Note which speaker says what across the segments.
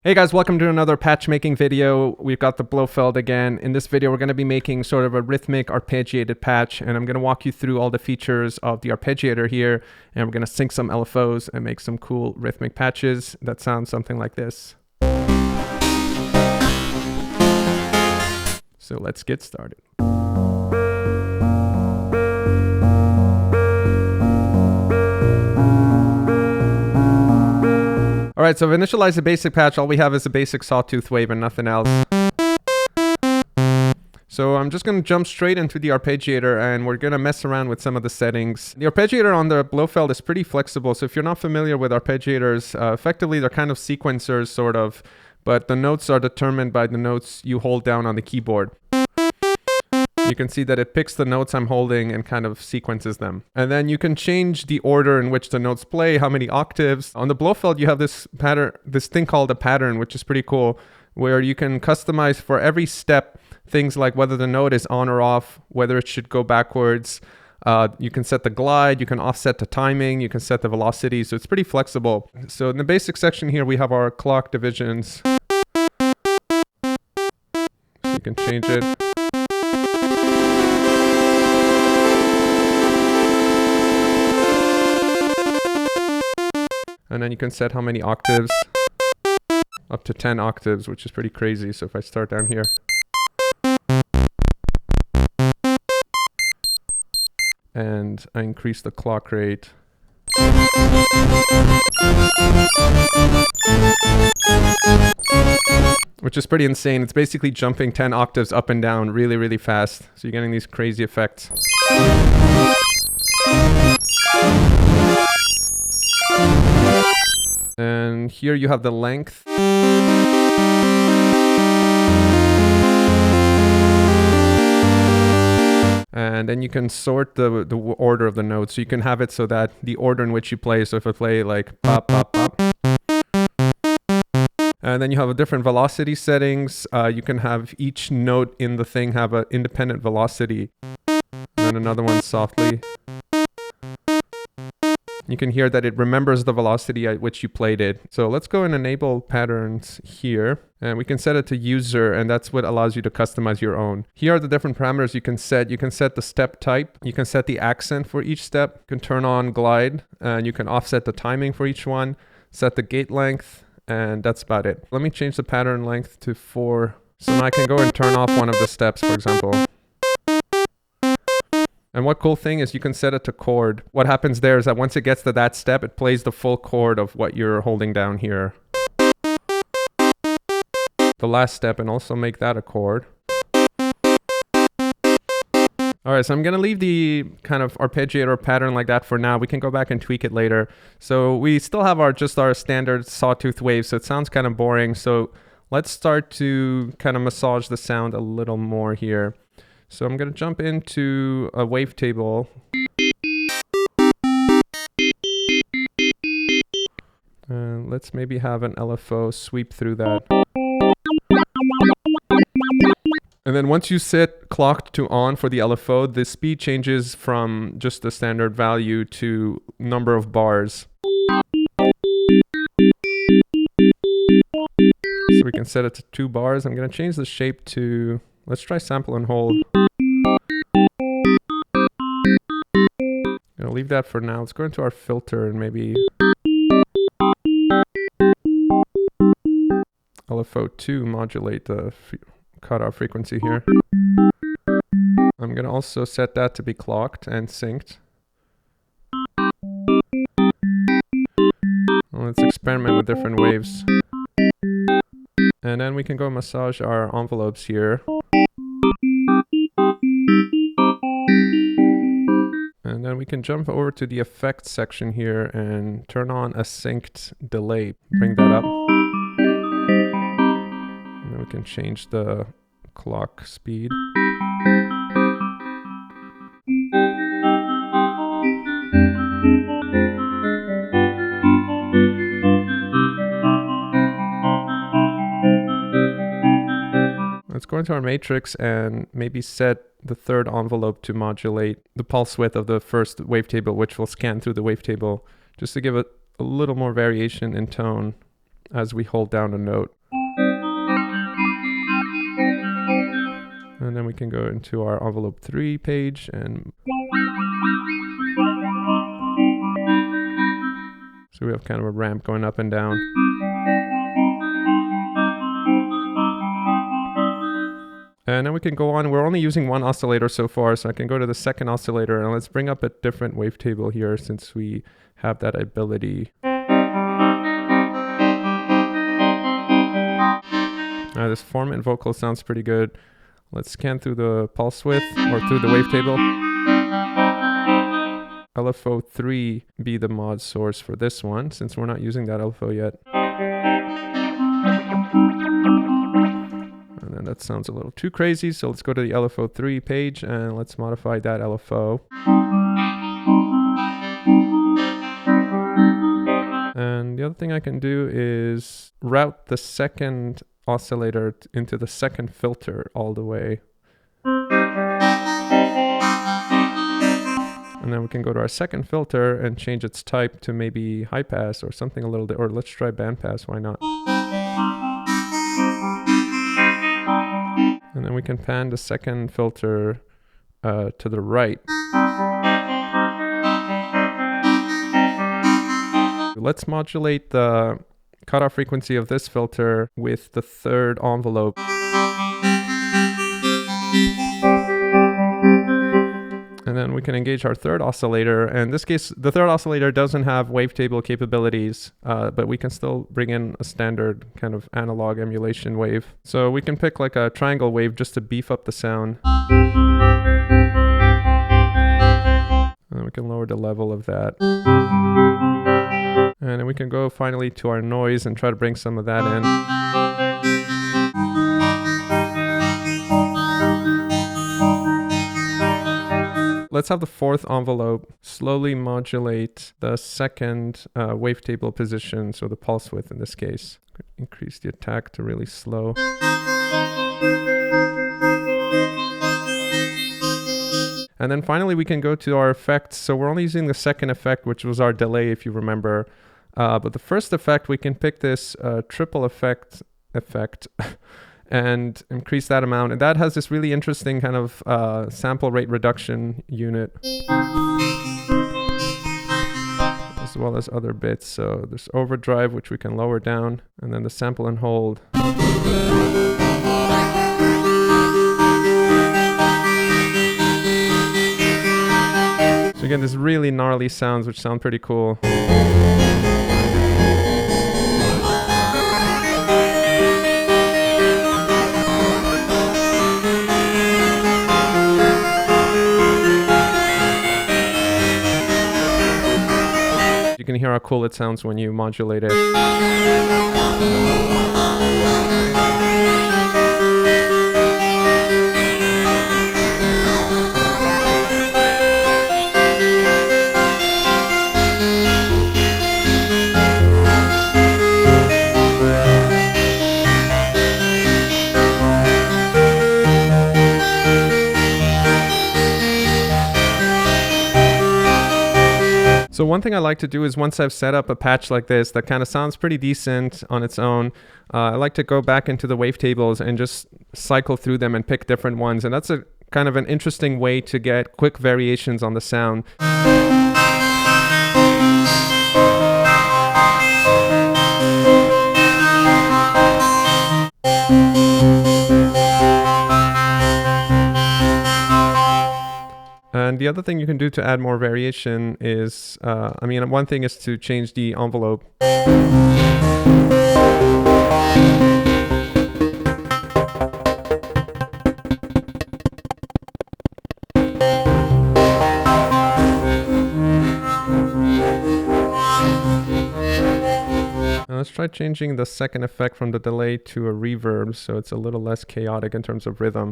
Speaker 1: Hey guys, welcome to another patch making video. We've got the Blofeld again. In this video, we're going to be making sort of a rhythmic arpeggiated patch, and I'm going to walk you through all the features of the arpeggiator here, and we're going to sync some LFOs and make some cool rhythmic patches that sound something like this. So let's get started. All right, so I've initialized the basic patch. All we have is a basic sawtooth wave and nothing else. So I'm just going to jump straight into the arpeggiator, and we're going to mess around with some of the settings. The arpeggiator on the Blofeld is pretty flexible. So if you're not familiar with arpeggiators, effectively they're kind of sequencers sort of, but the notes are determined by the notes you hold down on the keyboard. You can see that it picks the notes I'm holding and kind of sequences them. And then you can change the order in which the notes play, how many octaves. On the Blofeld, you have this pattern, this thing called a pattern, which is pretty cool, where you can customize for every step things like whether the note is on or off, whether it should go backwards. You can set the glide, you can offset the timing, you can set the velocity. So it's pretty flexible. So in the basic section here, we have our clock divisions. So you can change it. And then you can set how many octaves, up to 10 octaves, which is pretty crazy. So if I start down here, and I increase the clock rate, which is pretty insane. It's basically jumping 10 octaves up and down really, really fast. So you're getting these crazy effects. And here you have the length. And then you can sort the order of the notes. So you can have it so that the order in which you play. So if I play like pop, pop, pop. And then you have a different velocity settings. You can have each note in the thing have an independent velocity. And then another one softly. You can hear that it remembers the velocity at which you played it. So let's go and enable patterns here. And we can set it to user, and that's what allows you to customize your own. Here are the different parameters you can set. You can set the step type. You can set the accent for each step. You can turn on glide, and you can offset the timing for each one. Set the gate length, and that's about it. Let me change the pattern length to 4. So now I can go and turn off one of the steps, for example. And what cool thing is you can set it to chord. What happens there is that once it gets to that step, it plays the full chord of what you're holding down here. The last step, and also make that a chord. All right, so I'm gonna leave the kind of arpeggiator pattern like that for now. We can go back and tweak it later. So we still have just our standard sawtooth wave, so it sounds kind of boring. So let's start to kind of massage the sound a little more here. So I'm going to jump into a wavetable. Let's maybe have an LFO sweep through that. And then once you set clocked to on for the LFO, the speed changes from just the standard value to number of bars. So we can set it to 2 bars. I'm going to change the shape to... Let's try sample and hold. I'll leave that for now. Let's go into our filter and maybe LFO2 modulate the cutoff frequency here. I'm going to also set that to be clocked and synced. Well, let's experiment with different waves. And then we can go massage our envelopes here. And then we can jump over to the effects section here and turn on a synced delay. Bring that up. And then we can change the clock speed. Let's go into our matrix and maybe set the third envelope to modulate the pulse width of the first wavetable, which will scan through the wavetable, just to give it a little more variation in tone as we hold down a note. then we can go into our envelope 3 page and so we have kind of a ramp going up and down. And then we can go on. We're only using one oscillator so far, so I can go to the second oscillator and let's bring up a different wavetable here since we have that ability. This formant vocal sounds pretty good. Let's scan through the pulse width or through the wavetable. LFO 3 be the mod source for this one since we're not using that LFO yet. And then that sounds a little too crazy, so let's go to the LFO 3 page and let's modify that LFO. And the other thing I can do is route the second oscillator into the second filter all the way. And then we can go to our second filter and change its type to maybe high pass or something a little bit, or let's try band pass, why not? And then we can pan the second filter to the right. Let's modulate the cutoff frequency of this filter with the third envelope. And then we can engage our third oscillator. And in this case, the third oscillator doesn't have wavetable capabilities, but we can still bring in a standard kind of analog emulation wave. So we can pick like a triangle wave just to beef up the sound. And then we can lower the level of that. And then we can go finally to our noise and try to bring some of that in. Let's have the fourth envelope slowly modulate the second wavetable position, so the pulse width in this case. Increase the attack to really slow. And then finally we can go to our effects. So we're only using the second effect, which was our delay if you remember. But the first effect, we can pick this triple effect and increase that amount. And that has this really interesting kind of sample rate reduction unit, as well as other bits. So there's overdrive, which we can lower down, and then the sample and hold. So again, there's really gnarly sounds, which sound pretty cool. You can hear how cool it sounds when you modulate it. So one thing I like to do is once I've set up a patch like this that kind of sounds pretty decent on its own, I like to go back into the wavetables and just cycle through them and pick different ones. And that's a kind of an interesting way to get quick variations on the sound. And the other thing you can do to add more variation is, one thing is to change the envelope. Now let's try changing the second effect from the delay to a reverb, so it's a little less chaotic in terms of rhythm.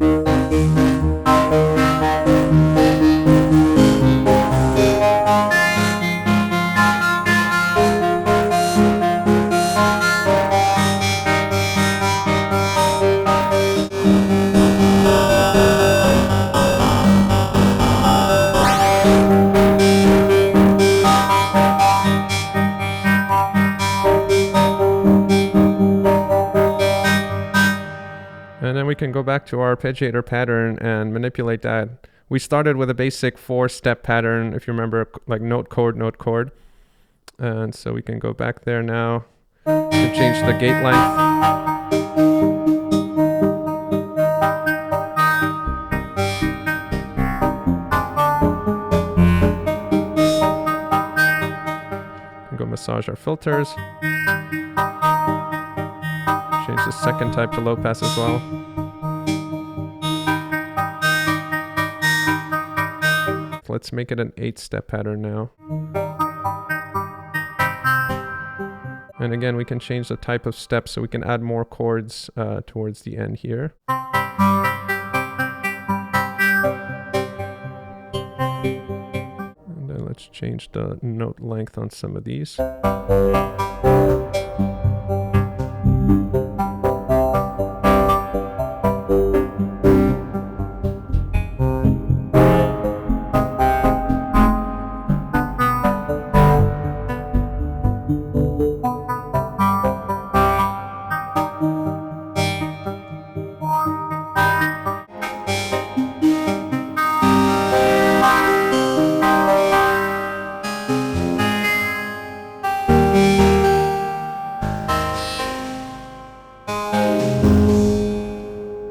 Speaker 1: And then we can go back to our arpeggiator pattern and manipulate that. We started with a basic 4-step pattern, if you remember, like note, chord, note, chord. And so we can go back there now to change the gate length. Go massage our filters. Change the second type to low pass as well. Let's make it an 8-step pattern now. And again, we can change the type of step so we can add more chords towards the end here. And then let's change the note length on some of these.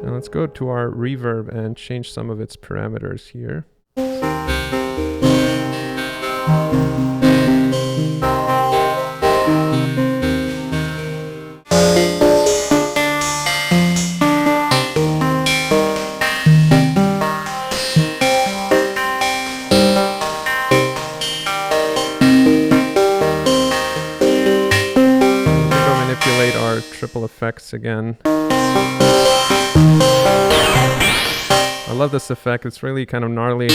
Speaker 1: Let's go to our reverb and change some of its parameters here. Go manipulate our triple effects again. I love this effect, it's really kind of gnarly.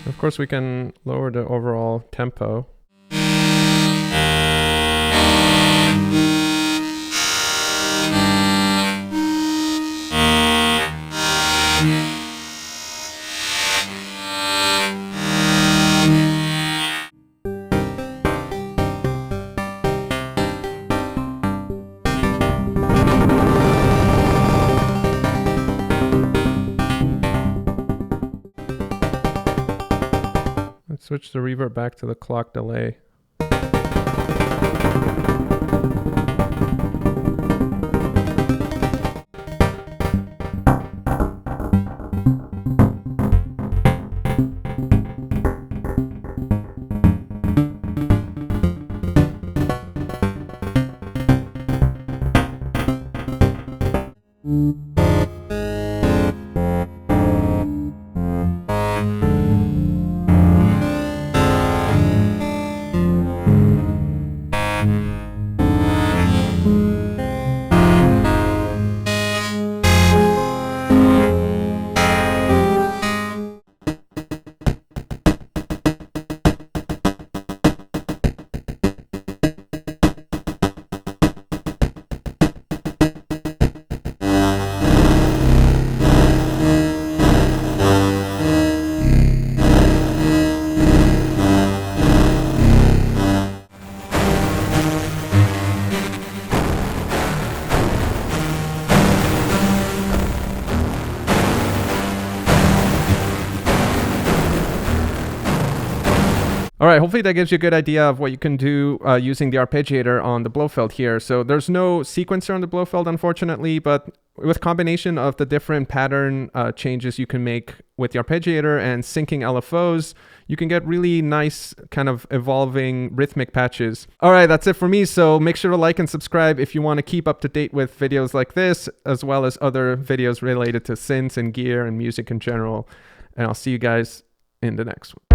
Speaker 1: Of course, we can lower the overall tempo. Switch the reverb back to the clock delay. All right, hopefully that gives you a good idea of what you can do using the arpeggiator on the Blofeld here. So there's no sequencer on the Blofeld, unfortunately, but with combination of the different pattern changes you can make with the arpeggiator and syncing LFOs, you can get really nice kind of evolving rhythmic patches. All right, that's it for me. So make sure to like and subscribe if you want to keep up to date with videos like this, as well as other videos related to synths and gear and music in general. And I'll see you guys in the next one.